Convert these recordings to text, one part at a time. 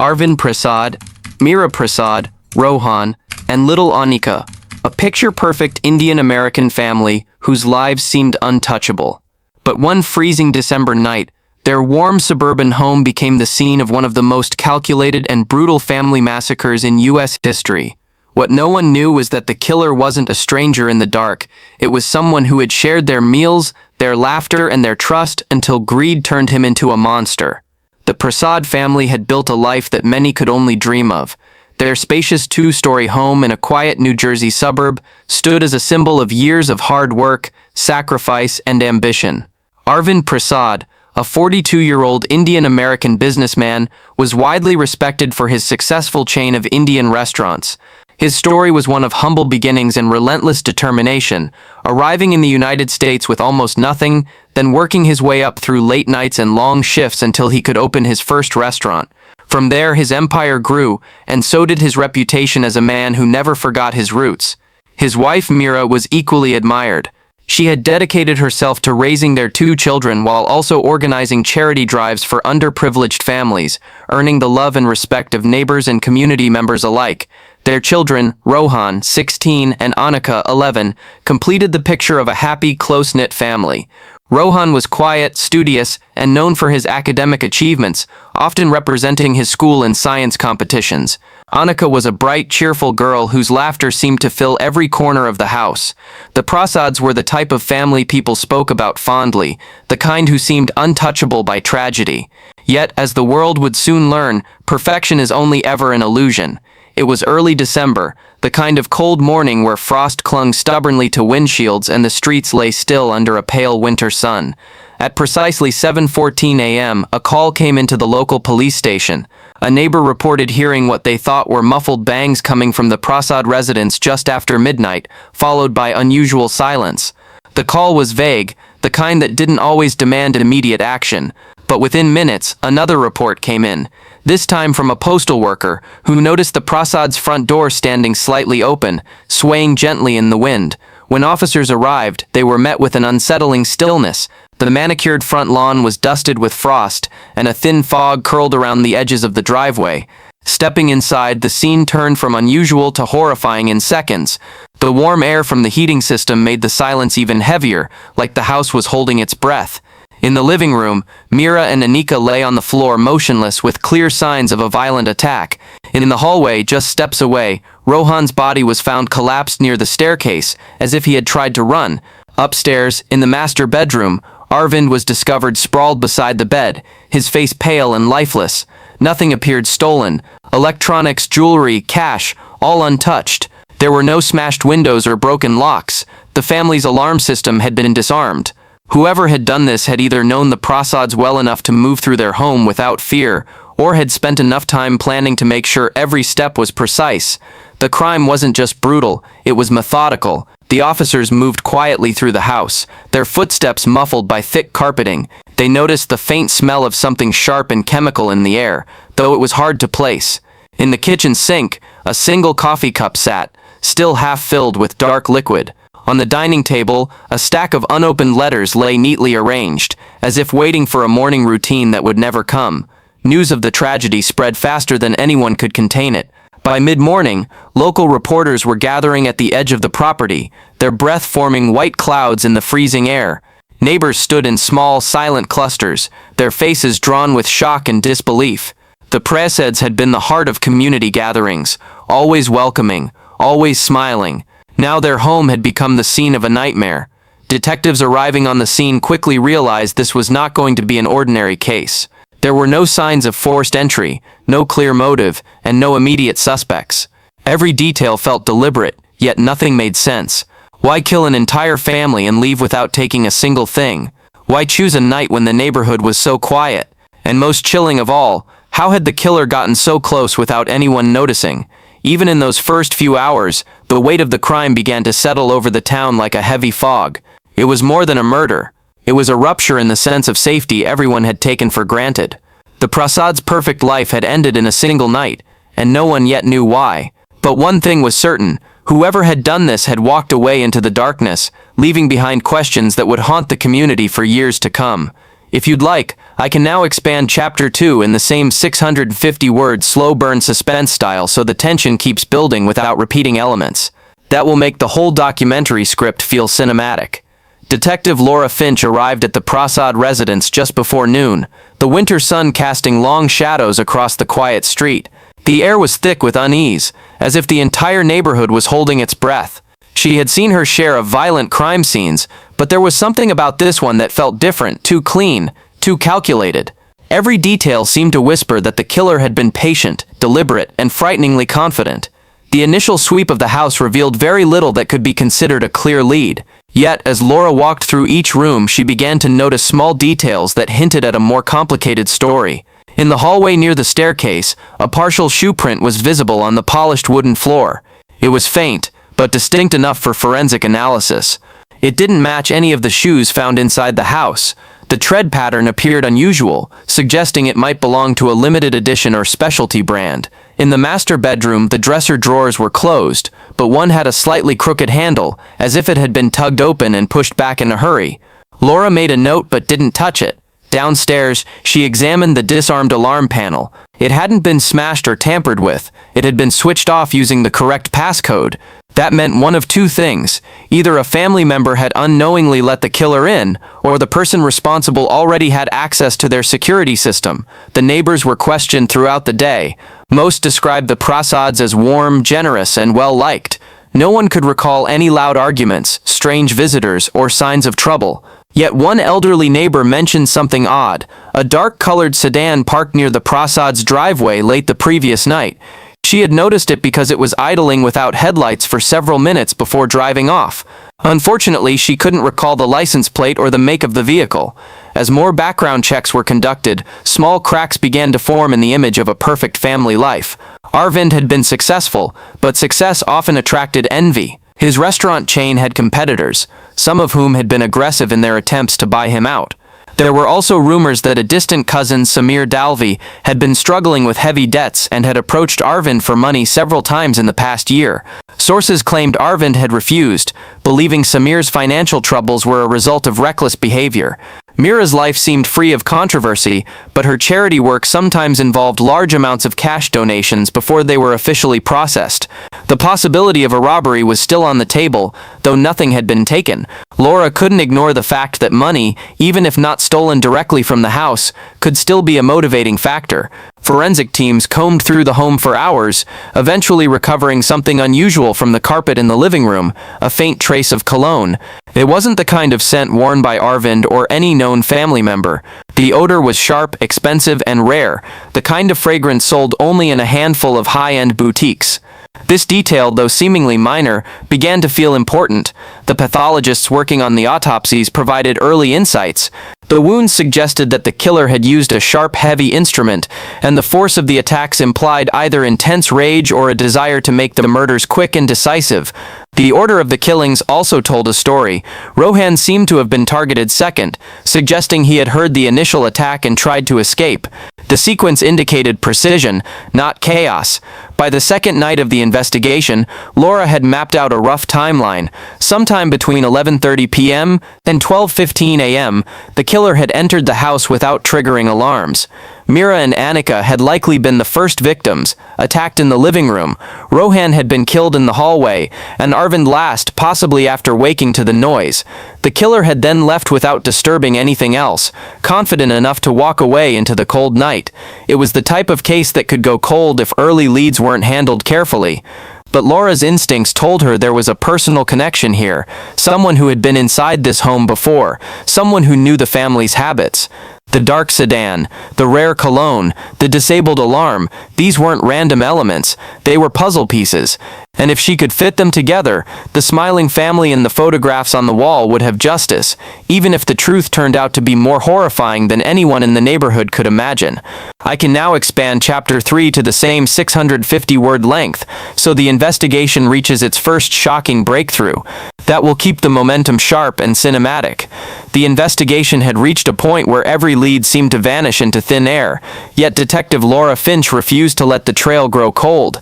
Arvind Prasad, Mira Prasad, Rohan, and little Anika, a picture-perfect Indian-American family whose lives seemed untouchable. But one freezing December night, their warm suburban home became the scene of one of the most calculated and brutal family massacres in U.S. history. What no one knew was that the killer wasn't a stranger in the dark. It was someone who had shared their meals, their laughter, and their trust until greed turned him into a monster. The Prasad family had built a life that many could only dream of. Their spacious two-story home in a quiet New Jersey suburb stood as a symbol of years of hard work, sacrifice, and ambition. Arvind Prasad, a 42-year-old Indian-American businessman, was widely respected for his successful chain of Indian restaurants. His story was one of humble beginnings and relentless determination, arriving in the United States with almost nothing, then working his way up through late nights and long shifts until he could open his first restaurant. From there, his empire grew, and so did his reputation as a man who never forgot his roots. His wife, Mira, was equally admired. She had dedicated herself to raising their two children while also organizing charity drives for underprivileged families, earning the love and respect of neighbors and community members alike. Their children, Rohan, 16, and Anika, 11, completed the picture of a happy, close-knit family. Rohan was quiet, studious, and known for his academic achievements, often representing his school in science competitions. Anika was a bright, cheerful girl whose laughter seemed to fill every corner of the house. The Prasads were the type of family people spoke about fondly, the kind who seemed untouchable by tragedy. Yet, as the world would soon learn, perfection is only ever an illusion. It was early December, the kind of cold morning where frost clung stubbornly to windshields and the streets lay still under a pale winter sun. At precisely 7:14 a.m., a call came into the local police station. A neighbor reported hearing what they thought were muffled bangs coming from the Prasad residence just after midnight, followed by unusual silence. The call was vague, the kind that didn't always demand immediate action. But within minutes, another report came in, this time from a postal worker, who noticed the Prasad's front door standing slightly open, swaying gently in the wind. When officers arrived, they were met with an unsettling stillness. The manicured front lawn was dusted with frost, and a thin fog curled around the edges of the driveway. Stepping inside, the scene turned from unusual to horrifying in seconds. The warm air from the heating system made the silence even heavier, like the house was holding its breath. In the living room, Mira and Anika lay on the floor motionless with clear signs of a violent attack. In the hallway, just steps away, Rohan's body was found collapsed near the staircase, as if he had tried to run. Upstairs, in the master bedroom, Arvind was discovered sprawled beside the bed, his face pale and lifeless. Nothing appeared stolen. Electronics, jewelry, cash, all untouched. There were no smashed windows or broken locks. The family's alarm system had been disarmed. Whoever had done this had either known the Prasads well enough to move through their home without fear, or had spent enough time planning to make sure every step was precise. The crime wasn't just brutal, it was methodical. The officers moved quietly through the house, their footsteps muffled by thick carpeting. They noticed the faint smell of something sharp and chemical in the air, though it was hard to place. In the kitchen sink, a single coffee cup sat, still half filled with dark liquid. On the dining table, a stack of unopened letters lay neatly arranged, as if waiting for a morning routine that would never come. News of the tragedy spread faster than anyone could contain it. By mid-morning, local reporters were gathering at the edge of the property, their breath forming white clouds in the freezing air. Neighbors stood in small, silent clusters, their faces drawn with shock and disbelief. The Prasads had been the heart of community gatherings, always welcoming, always smiling. Now their home had become the scene of a nightmare. Detectives arriving on the scene quickly realized this was not going to be an ordinary case. There were no signs of forced entry, no clear motive, and no immediate suspects. Every detail felt deliberate, yet nothing made sense. Why kill an entire family and leave without taking a single thing? Why choose a night when the neighborhood was so quiet? And most chilling of all, how had the killer gotten so close without anyone noticing? Even in those first few hours, the weight of the crime began to settle over the town like a heavy fog. It was more than a murder. It was a rupture in the sense of safety everyone had taken for granted. The Prasad's perfect life had ended in a single night, and no one yet knew why. But one thing was certain, whoever had done this had walked away into the darkness, leaving behind questions that would haunt the community for years to come. If you'd like, I can now expand Chapter 2 in the same 650-word slow burn suspense style so the tension keeps building without repeating elements. That will make the whole documentary script feel cinematic. Detective Laura Finch arrived at the Prasad residence just before noon, the winter sun casting long shadows across the quiet street. The air was thick with unease, as if the entire neighborhood was holding its breath. She had seen her share of violent crime scenes, but there was something about this one that felt different, too clean, too calculated. Every detail seemed to whisper that the killer had been patient, deliberate, and frighteningly confident. The initial sweep of the house revealed very little that could be considered a clear lead. Yet, as Laura walked through each room, she began to notice small details that hinted at a more complicated story. In the hallway near the staircase, a partial shoe print was visible on the polished wooden floor. It was faint, but distinct enough for forensic analysis. It didn't match any of the shoes found inside the house. The tread pattern appeared unusual, suggesting it might belong to a limited edition or specialty brand. In the master bedroom, the dresser drawers were closed, but one had a slightly crooked handle, as if it had been tugged open and pushed back in a hurry. Laura made a note but didn't touch it. Downstairs, she examined the disarmed alarm panel. It hadn't been smashed or tampered with. It had been switched off using the correct passcode. That meant one of two things. Either a family member had unknowingly let the killer in, or the person responsible already had access to their security system. The neighbors were questioned throughout the day. Most described the Prasads as warm, generous, and well-liked. No one could recall any loud arguments, strange visitors, or signs of trouble. Yet one elderly neighbor mentioned something odd. A dark-colored sedan parked near the Prasad's driveway late the previous night. She had noticed it because it was idling without headlights for several minutes before driving off. Unfortunately, she couldn't recall the license plate or the make of the vehicle. As more background checks were conducted, small cracks began to form in the image of a perfect family life. Arvind had been successful, but success often attracted envy. His restaurant chain had competitors, some of whom had been aggressive in their attempts to buy him out. There were also rumors that a distant cousin, Sameer Dalvi, had been struggling with heavy debts and had approached Arvind for money several times in the past year. Sources claimed Arvind had refused, believing Sameer's financial troubles were a result of reckless behavior. Mira's life seemed free of controversy, but her charity work sometimes involved large amounts of cash donations before they were officially processed. The possibility of a robbery was still on the table, though nothing had been taken. Laura couldn't ignore the fact that money, even if not stolen directly from the house, could still be a motivating factor. Forensic teams combed through the home for hours, eventually recovering something unusual from the carpet in the living room, a faint trace of cologne. It wasn't the kind of scent worn by Arvind or any known family member. The odor was sharp, expensive, and rare, the kind of fragrance sold only in a handful of high-end boutiques. This detail, though seemingly minor, began to feel important. The pathologists working on the autopsies provided early insights. The wounds suggested that the killer had used a sharp, heavy instrument, and the force of the attacks implied either intense rage or a desire to make the murders quick and decisive. The order of the killings also told a story. Rohan seemed to have been targeted second, suggesting he had heard the initial attack and tried to escape. The sequence indicated precision, not chaos. By the second night of the investigation, Laura had mapped out a rough timeline. Sometime between 11:30 p.m. and 12:15 a.m., the killer had entered the house without triggering alarms. Mira and Anika had likely been the first victims, attacked in the living room. Rohan had been killed in the hallway, and Arvind last, possibly after waking to the noise. The killer had then left without disturbing anything else, confident enough to walk away into the cold night. It was the type of case that could go cold if early leads weren't handled carefully. But Laura's instincts told her there was a personal connection here, someone who had been inside this home before, someone who knew the family's habits. The dark sedan, the rare cologne, the disabled alarm, these weren't random elements, they were puzzle pieces. And if she could fit them together, the smiling family in the photographs on the wall would have justice, even if the truth turned out to be more horrifying than anyone in the neighborhood could imagine. I can now expand Chapter 3 to the same 650-word length, so the investigation reaches its first shocking breakthrough. That will keep the momentum sharp and cinematic. The investigation had reached a point where every lead seemed to vanish into thin air, yet Detective Laura Finch refused to let the trail grow cold.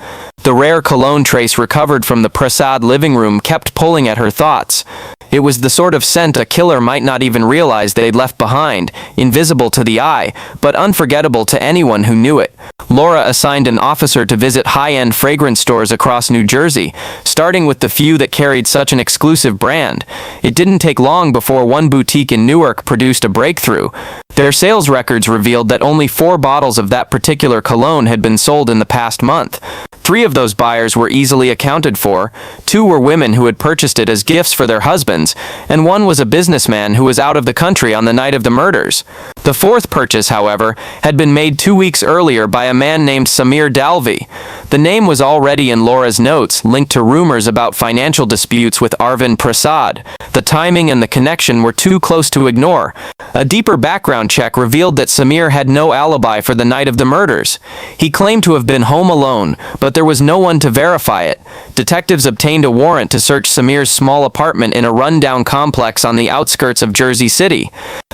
The rare cologne trace recovered from the Prasad living room kept pulling at her thoughts. It was the sort of scent a killer might not even realize they'd left behind, invisible to the eye, but unforgettable to anyone who knew it. Laura assigned an officer to visit high-end fragrance stores across New Jersey, starting with the few that carried such an exclusive brand. It didn't take long before one boutique in Newark produced a breakthrough. Their sales records revealed that only 4 bottles of that particular cologne had been sold in the past month. 3 of those buyers were easily accounted for. 2 were women who had purchased it as gifts for their husbands, and 1 was a businessman who was out of the country on the night of the murders. The 4th purchase, however, had been made 2 weeks earlier by a man named Sameer Dalvi. The name was already in Laura's notes, linked to rumors about financial disputes with Arvind Prasad. The timing and the connection were too close to ignore. A deeper background check revealed that Sameer had no alibi for the night of the murders. He claimed to have been home alone, but there was no one to verify it. Detectives obtained a warrant to search Sameer's small apartment in a rundown complex on the outskirts of Jersey City.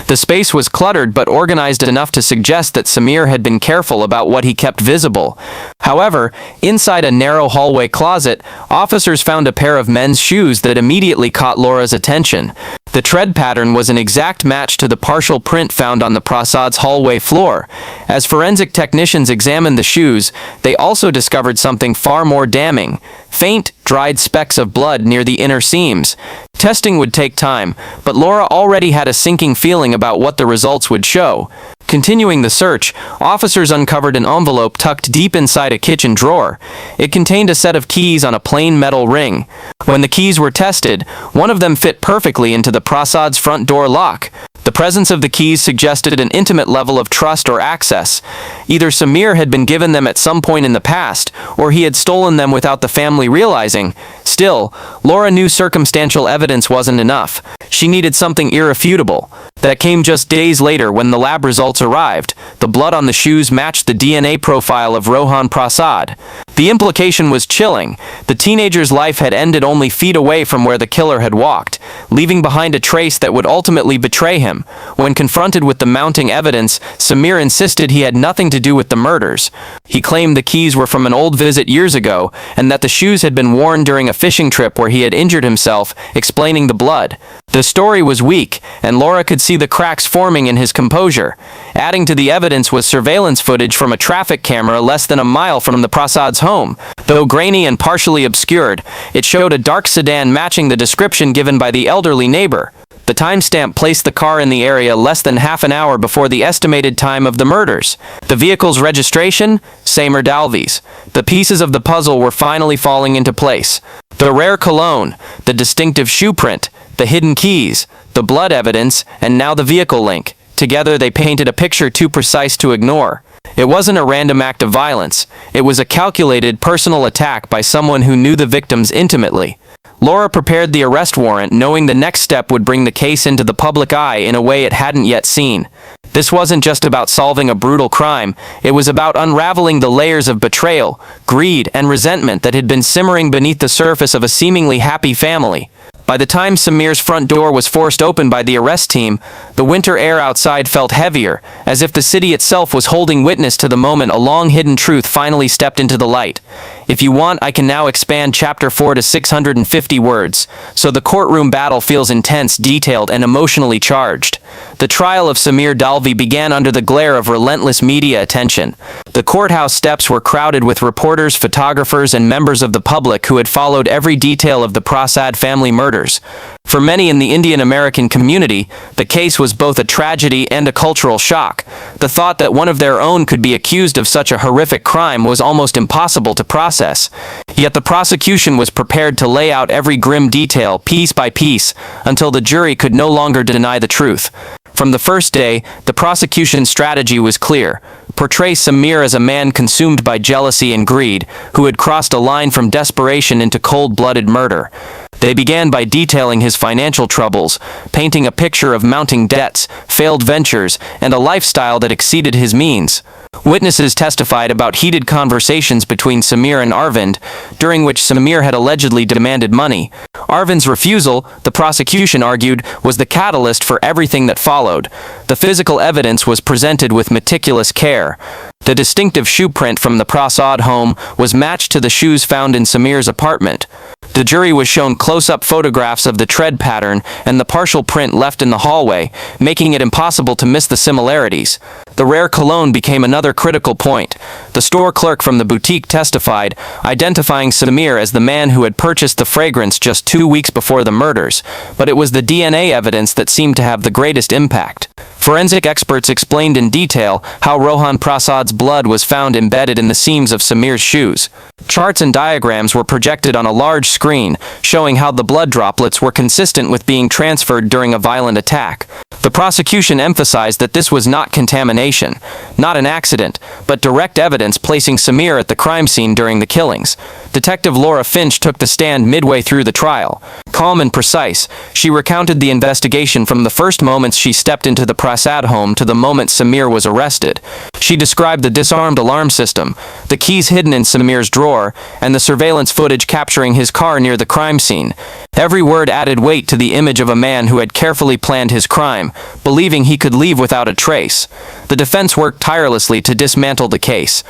The space was cluttered but organized enough to suggest that Sameer had been careful about what he kept visible. However, inside a narrow hallway closet, officers found a pair of men's shoes that immediately caught Laura's attention. The tread pattern was an exact match to the partial print found on the Prasad's hallway floor. As forensic technicians examined the shoes, they also discovered something far more damning: faint, dried specks of blood near the inner seams. Testing would take time, but Laura already had a sinking feeling about what the results would show. Continuing the search, officers uncovered an envelope tucked deep inside a kitchen drawer. It contained a set of keys on a plain metal ring. When the keys were tested, one of them fit perfectly into the Prasad's front door lock. The presence of the keys suggested an intimate level of trust or access. Either Sameer had been given them at some point in the past, or he had stolen them without the family realizing. Still, Laura knew circumstantial evidence wasn't enough. She needed something irrefutable. That came just days later when the lab results arrived. The blood on the shoes matched the DNA profile of Rohan Prasad. The implication was chilling. The teenager's life had ended only feet away from where the killer had walked, leaving behind a trace that would ultimately betray him. When confronted with the mounting evidence, Sameer insisted he had nothing to do with the murders. He claimed the keys were from an old visit years ago, and that the shoes had been worn during a fishing trip where he had injured himself, explaining the blood. The story was weak, and Laura could see the cracks forming in his composure. Adding to the evidence was surveillance footage from a traffic camera less than a mile from the Prasad's home. Though grainy and partially obscured, it showed a dark sedan matching the description given by the elderly neighbor. The timestamp placed the car in the area less than half an hour before the estimated time of the murders. The vehicle's registration? Sameer Dalvi's. The pieces of the puzzle were finally falling into place. The rare cologne, the distinctive shoe print, the hidden keys, the blood evidence, and now the vehicle link. Together they painted a picture too precise to ignore. It wasn't a random act of violence. It was a calculated, personal attack by someone who knew the victims intimately. Laura prepared the arrest warrant, knowing the next step would bring the case into the public eye in a way it hadn't yet seen. This wasn't just about solving a brutal crime. It was about unraveling the layers of betrayal, greed, and resentment that had been simmering beneath the surface of a seemingly happy family. By the time Sameer's front door was forced open by the arrest team, the winter air outside felt heavier, as if the city itself was holding witness to the moment a long-hidden truth finally stepped into the light. If you want, I can now expand Chapter 4 to 650 words, so the courtroom battle feels intense, detailed, and emotionally charged. The trial of Sameer Dalvi began under the glare of relentless media attention. The courthouse steps were crowded with reporters, photographers, and members of the public who had followed every detail of the Prasad family murders. For many in the Indian American community, the case was both a tragedy and a cultural shock. The thought that one of their own could be accused of such a horrific crime was almost impossible to process. Yet the prosecution was prepared to lay out every grim detail, piece by piece, until the jury could no longer deny the truth. From the first day, the prosecution's strategy was clear: portray Sameer as a man consumed by jealousy and greed, who had crossed a line from desperation into cold-blooded murder. They began by detailing his financial troubles, painting a picture of mounting debts, failed ventures, and a lifestyle that exceeded his means. Witnesses testified about heated conversations between Sameer and Arvind, during which Sameer had allegedly demanded money. Arvind's refusal, the prosecution argued, was the catalyst for everything that followed. The physical evidence was presented with meticulous care. The distinctive shoe print from the Prasad home was matched to the shoes found in Sameer's apartment. The jury was shown close-up photographs of the tread pattern and the partial print left in the hallway, making it impossible to miss the similarities. The rare cologne became another critical point. The store clerk from the boutique testified, identifying Sameer as the man who had purchased the fragrance just 2 weeks before the murders, but it was the DNA evidence that seemed to have the greatest impact. Forensic experts explained in detail how Rohan Prasad's blood was found embedded in the seams of Sameer's shoes. Charts and diagrams were projected on a large screen, showing how the blood droplets were consistent with being transferred during a violent attack. The prosecution emphasized that this was not contamination, not an accident, but direct evidence placing Sameer at the crime scene during the killings. Detective Laura Finch took the stand midway through the trial. Calm and precise, she recounted the investigation from the first moments she stepped into the Prasad home to the moment Sameer was arrested. She described the disarmed alarm system, the keys hidden in Sameer's drawer, and the surveillance footage capturing his car near the crime scene. Every word added weight to the image of a man who had carefully planned his crime, believing he could leave without a trace. The defense worked tirelessly to dismantle the case.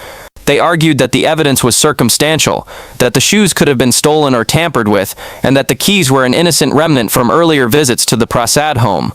They argued that the evidence was circumstantial, that the shoes could have been stolen or tampered with, and that the keys were an innocent remnant from earlier visits to the Prasad home.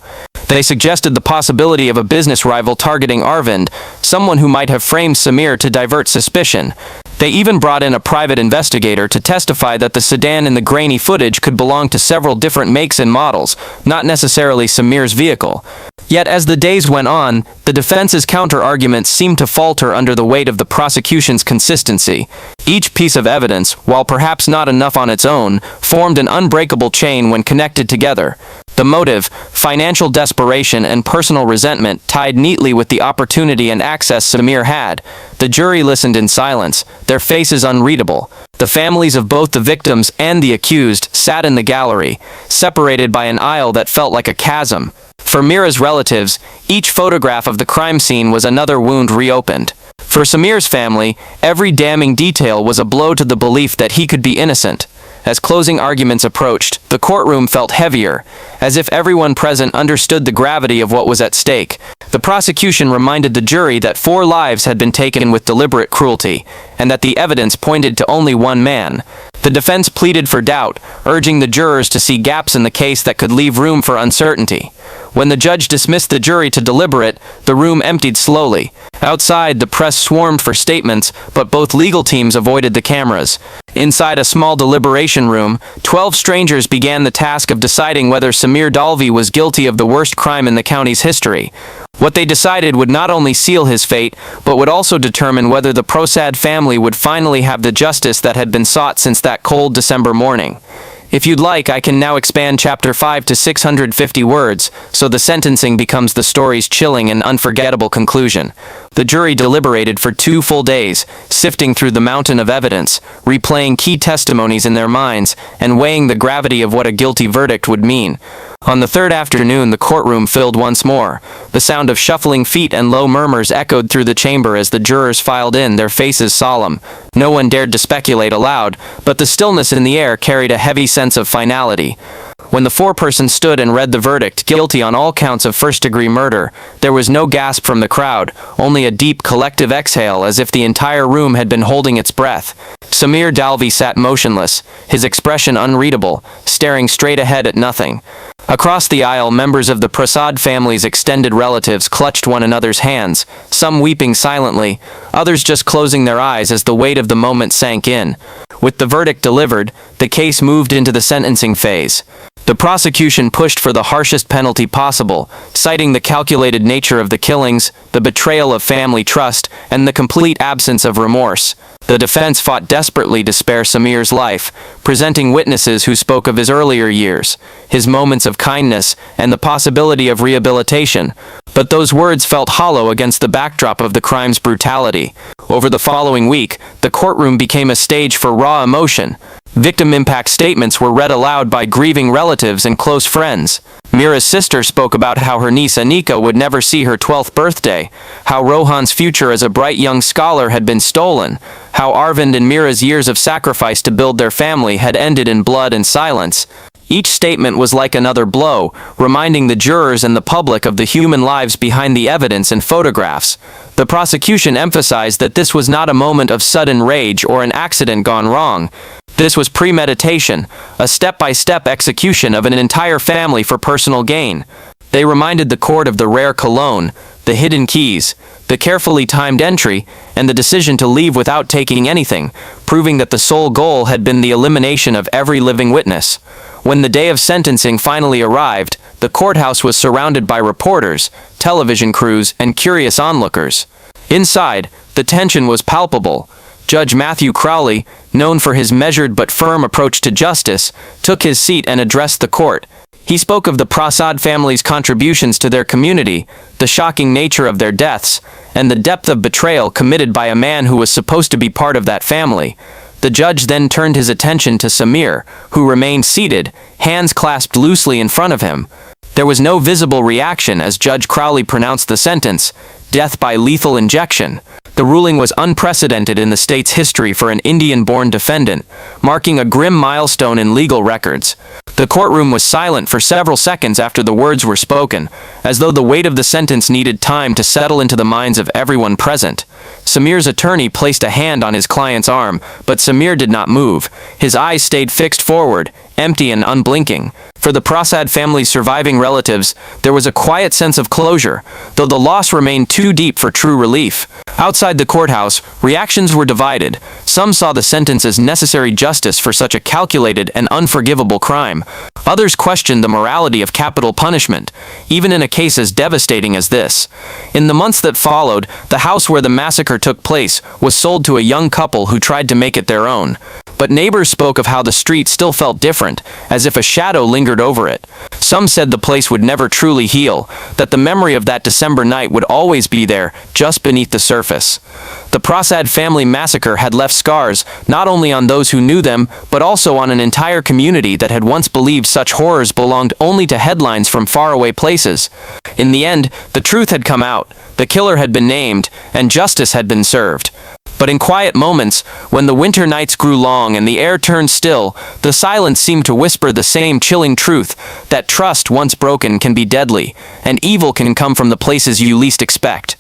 They suggested the possibility of a business rival targeting Arvind, someone who might have framed Sameer to divert suspicion. They even brought in a private investigator to testify that the sedan in the grainy footage could belong to several different makes and models, not necessarily Sameer's vehicle. Yet as the days went on, the defense's counter-arguments seemed to falter under the weight of the prosecution's consistency. Each piece of evidence, while perhaps not enough on its own, formed an unbreakable chain when connected together. The motive, financial desperation and personal resentment, tied neatly with the opportunity and access Sameer had. The jury listened in silence, their faces unreadable. The families of both the victims and the accused sat in the gallery, separated by an aisle that felt like a chasm. For Mira's relatives, each photograph of the crime scene was another wound reopened. For Sameer's family, every damning detail was a blow to the belief that he could be innocent. As closing arguments approached, the courtroom felt heavier, as if everyone present understood the gravity of what was at stake. The prosecution reminded the jury that 4 lives had been taken with deliberate cruelty, and that the evidence pointed to only one man. The defense pleaded for doubt, urging the jurors to see gaps in the case that could leave room for uncertainty. When the judge dismissed the jury to deliberate, the room emptied slowly. Outside, the press swarmed for statements, but both legal teams avoided the cameras. Inside a small deliberation room, 12 strangers began the task of deciding whether Sameer Dalvi was guilty of the worst crime in the county's history. What they decided would not only seal his fate, but would also determine whether the Prasad family would finally have the justice that had been sought since that cold December morning. If you'd like, I can now expand Chapter 5 to 650 words, so the sentencing becomes the story's chilling and unforgettable conclusion. The jury deliberated for 2 full days, sifting through the mountain of evidence, replaying key testimonies in their minds, and weighing the gravity of what a guilty verdict would mean. On the 3rd afternoon, the courtroom filled once more. The sound of shuffling feet and low murmurs echoed through the chamber as the jurors filed in, their faces solemn. No one dared to speculate aloud, but the stillness in the air carried a heavy sense of finality. When the 4-person stood and read the verdict, guilty on all counts of first-degree murder, there was no gasp from the crowd, only a deep collective exhale as if the entire room had been holding its breath. Sameer Dalvi sat motionless, his expression unreadable, staring straight ahead at nothing. Across the aisle, members of the Prasad family's extended relatives clutched one another's hands, some weeping silently, others just closing their eyes as the weight of the moment sank in. With the verdict delivered, the case moved into the sentencing phase. The prosecution pushed for the harshest penalty possible, citing the calculated nature of the killings, the betrayal of family trust, and the complete absence of remorse. The defense fought desperately to spare Sameer's life, presenting witnesses who spoke of his earlier years, his moments of kindness, and the possibility of rehabilitation. But those words felt hollow against the backdrop of the crime's brutality. Over the following week, the courtroom became a stage for raw emotion. Victim impact statements were read aloud by grieving relatives and close friends. Mira's sister spoke about how her niece Anika would never see her 12th birthday, how Rohan's future as a bright young scholar had been stolen, how Arvind and Mira's years of sacrifice to build their family had ended in blood and silence. Each statement was like another blow, reminding the jurors and the public of the human lives behind the evidence and photographs. The prosecution emphasized that this was not a moment of sudden rage or an accident gone wrong. This was premeditation, a step-by-step execution of an entire family for personal gain. They reminded the court of the rare cologne, the hidden keys, the carefully timed entry, and the decision to leave without taking anything, proving that the sole goal had been the elimination of every living witness. When the day of sentencing finally arrived, the courthouse was surrounded by reporters, television crews, and curious onlookers. Inside, the tension was palpable. Judge Matthew Crowley, known for his measured but firm approach to justice, took his seat and addressed the court. He spoke of the Prasad family's contributions to their community, the shocking nature of their deaths, and the depth of betrayal committed by a man who was supposed to be part of that family. The judge then turned his attention to Sameer, who remained seated, hands clasped loosely in front of him. There was no visible reaction as Judge Crowley pronounced the sentence, death by lethal injection. The ruling was unprecedented in the state's history for an Indian-born defendant, marking a grim milestone in legal records. The courtroom was silent for several seconds after the words were spoken, as though the weight of the sentence needed time to settle into the minds of everyone present. Sameer's attorney placed a hand on his client's arm, but Sameer did not move. His eyes stayed fixed forward, empty and unblinking. For the Prasad family's surviving relatives, there was a quiet sense of closure, though the loss remained too deep for true relief. Outside the courthouse, reactions were divided. Some saw the sentence as necessary justice for such a calculated and unforgivable crime. Others questioned the morality of capital punishment, even in a case as devastating as this. In the months that followed, the house where the massacre took place was sold to a young couple who tried to make it their own. But neighbors spoke of how the street still felt different, as if a shadow lingered over it. Some said the place would never truly heal, that the memory of that December night would always be there, just beneath the surface. The Prasad family massacre had left scars, not only on those who knew them, but also on an entire community that had once believed such horrors belonged only to headlines from faraway places. In the end, the truth had come out, the killer had been named, and justice had been served. But in quiet moments, when the winter nights grew long and the air turned still, the silence seemed to whisper the same chilling truth, that trust once broken can be deadly, and evil can come from the places you least expect.